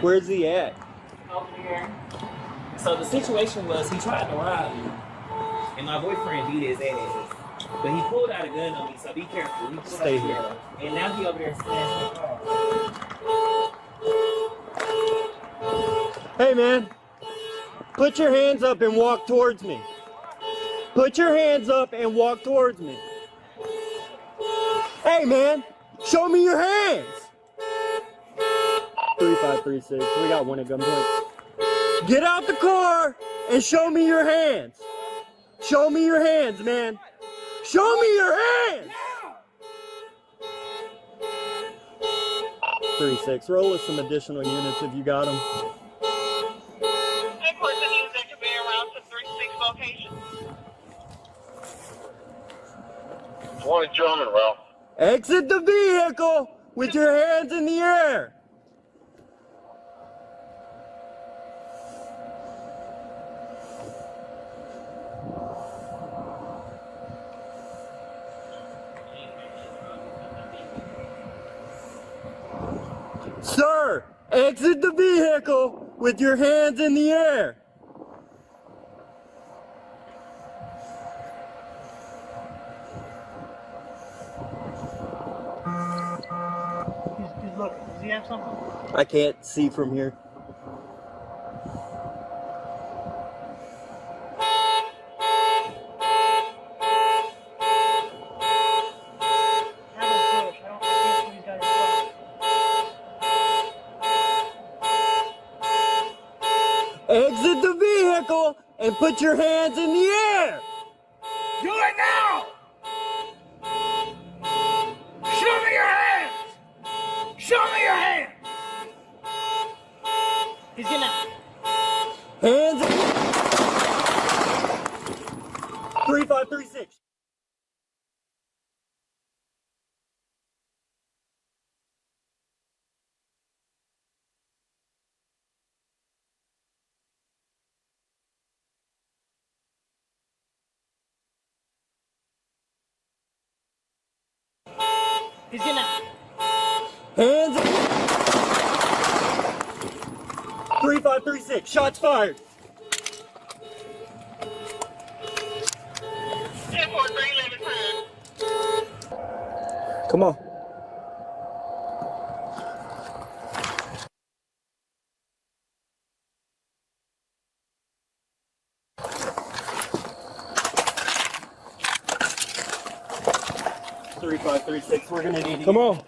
Where's he at? Over here. So the situation was he tried to rob me, and my boyfriend beat his ass. But he pulled out a gun on me, so be careful. He Stay here. And now he over there smashing the car. Hey, man. Put your hands up and walk towards me. Put your hands up and walk towards me. Hey, man. Show me your hands. 3536. We got one at gunpoint. Get out the car and show me your hands. Show me your hands, man. Show me your hands. 36. Roll with some additional units if you got them. Headquarters news that you're being around to 36 locations. 20 gentlemen, Ralph. Exit the vehicle with your hands in the air. Sir, exit the vehicle with your hands in the air. He's looking. Does he have something? I can't see from here. Exit the vehicle and put your hands in the air. Do it now! Show me your hands! Show me your hands! He's getting out. Hands in 3536. He's getting out. Hands in 3536. Shots fired. 10-4-3, 11 time. Come on. Three, 5, 3, 6. We're gonna need to Come on.